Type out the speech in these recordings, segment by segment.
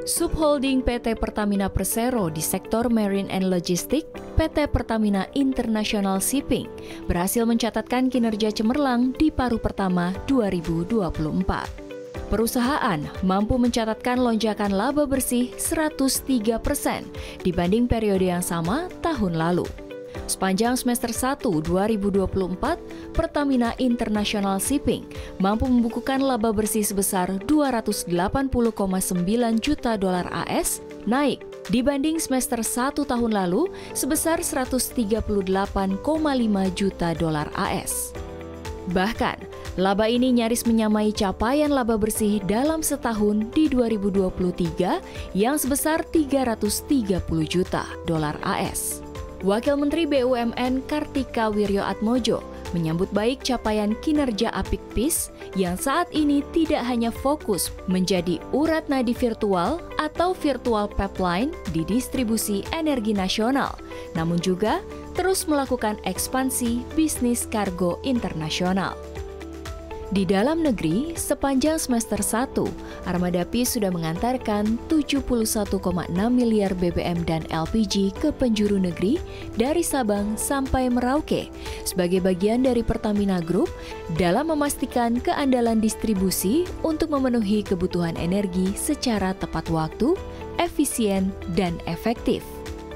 Subholding PT Pertamina Persero di sektor Marine and Logistik, PT Pertamina International Shipping, berhasil mencatatkan kinerja cemerlang di paruh pertama 2024. Perusahaan mampu mencatatkan lonjakan laba bersih 103% dibanding periode yang sama tahun lalu. Sepanjang semester 1 2024, Pertamina International Shipping mampu membukukan laba bersih sebesar 280,9 juta dolar AS, naik dibanding semester 1 tahun lalu sebesar 138,5 juta dolar AS. Bahkan, laba ini nyaris menyamai capaian laba bersih dalam setahun di 2023 yang sebesar 330 juta dolar AS. Wakil Menteri BUMN Kartika Wirjoatmojo menyambut baik capaian kinerja Apik PIS yang saat ini tidak hanya fokus menjadi urat nadi virtual atau virtual pipeline di distribusi energi nasional, namun juga terus melakukan ekspansi bisnis kargo internasional. Di dalam negeri, sepanjang semester 1, Armada PIS sudah mengantarkan 71,6 miliar BBM dan LPG ke penjuru negeri dari Sabang sampai Merauke sebagai bagian dari Pertamina Group dalam memastikan keandalan distribusi untuk memenuhi kebutuhan energi secara tepat waktu, efisien, dan efektif.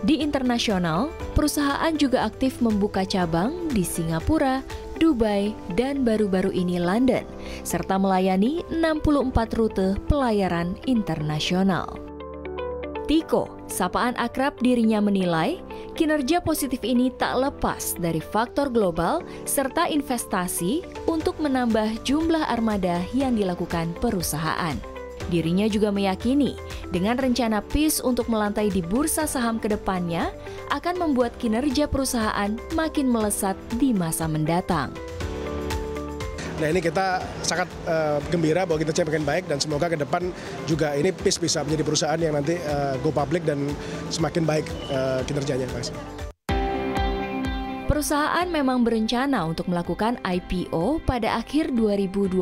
Di internasional, perusahaan juga aktif membuka cabang di Singapura, Dubai, dan baru-baru ini London, serta melayani 64 rute pelayaran internasional. Tiko, sapaan akrab dirinya, menilai kinerja positif ini tak lepas dari faktor global serta investasi untuk menambah jumlah armada yang dilakukan perusahaan. Dirinya juga meyakini dengan rencana PIS untuk melantai di bursa saham ke depannya akan membuat kinerja perusahaan makin melesat di masa mendatang. Nah, ini kita sangat gembira bahwa kita makin baik dan semoga ke depan juga ini PIS bisa menjadi perusahaan yang nanti go public dan semakin baik kinerjanya, Mas. Perusahaan memang berencana untuk melakukan IPO pada akhir 2025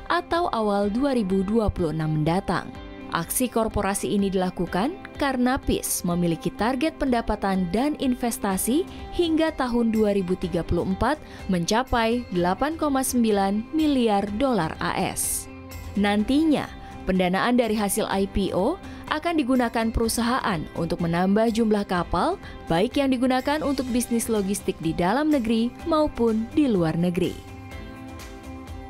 atau awal 2026 mendatang. Aksi korporasi ini dilakukan karena PIS memiliki target pendapatan dan investasi hingga tahun 2034 mencapai 8,9 miliar dolar AS. Nantinya, pendanaan dari hasil IPO akan digunakan perusahaan untuk menambah jumlah kapal, baik yang digunakan untuk bisnis logistik di dalam negeri maupun di luar negeri.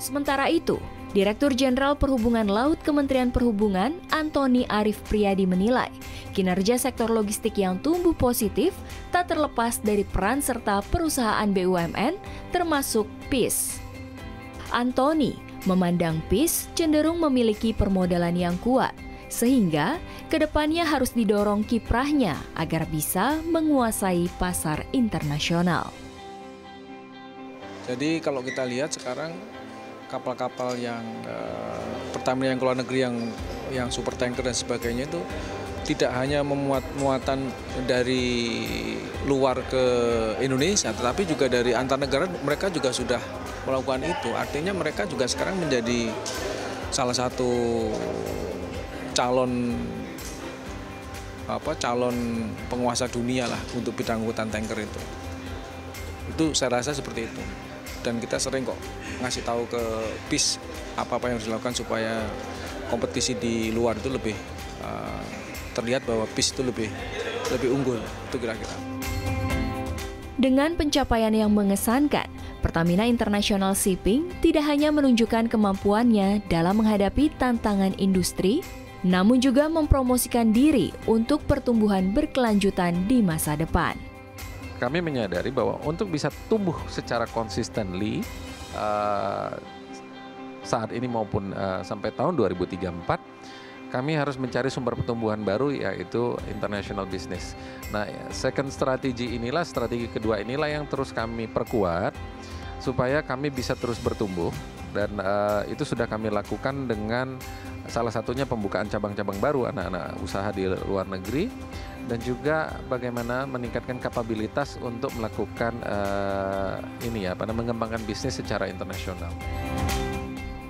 Sementara itu, Direktur Jenderal Perhubungan Laut Kementerian Perhubungan, Antoni Arif Priyadi, menilai kinerja sektor logistik yang tumbuh positif tak terlepas dari peran serta perusahaan BUMN, termasuk PIS. Antoni memandang PIS cenderung memiliki permodalan yang kuat, sehingga kedepannya harus didorong kiprahnya agar bisa menguasai pasar internasional. Jadi kalau kita lihat sekarang kapal-kapal yang Pertamina yang keluar negeri yang super tanker dan sebagainya itu tidak hanya memuat muatan dari luar ke Indonesia, tetapi juga dari antar negara mereka juga sudah melakukan itu. Artinya mereka juga sekarang menjadi salah satu calon penguasa dunia lah untuk bidang angkutan tanker itu. Itu saya rasa seperti itu. Dan kita sering kok ngasih tahu ke PIS apa-apa yang harus dilakukan supaya kompetisi di luar itu lebih terlihat bahwa PIS itu lebih unggul. Itu kira-kira. Dengan pencapaian yang mengesankan, Pertamina International Shipping tidak hanya menunjukkan kemampuannya dalam menghadapi tantangan industri, namun juga mempromosikan diri untuk pertumbuhan berkelanjutan di masa depan. Kami menyadari bahwa untuk bisa tumbuh secara consistently saat ini maupun sampai tahun 2034, kami harus mencari sumber pertumbuhan baru, yaitu international business. Nah, second strategi kedua inilah yang terus kami perkuat supaya kami bisa terus bertumbuh, dan itu sudah kami lakukan dengan salah satunya pembukaan cabang-cabang baru anak-anak usaha di luar negeri, dan juga bagaimana meningkatkan kapabilitas untuk melakukan mengembangkan bisnis secara internasional.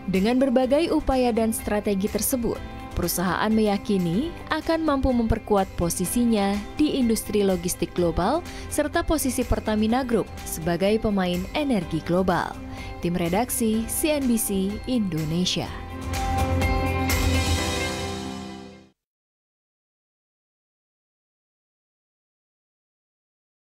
Dengan berbagai upaya dan strategi tersebut, Perusahaan meyakini akan mampu memperkuat posisinya di industri logistik global serta posisi Pertamina Group sebagai pemain energi global. Tim redaksi CNBC Indonesia.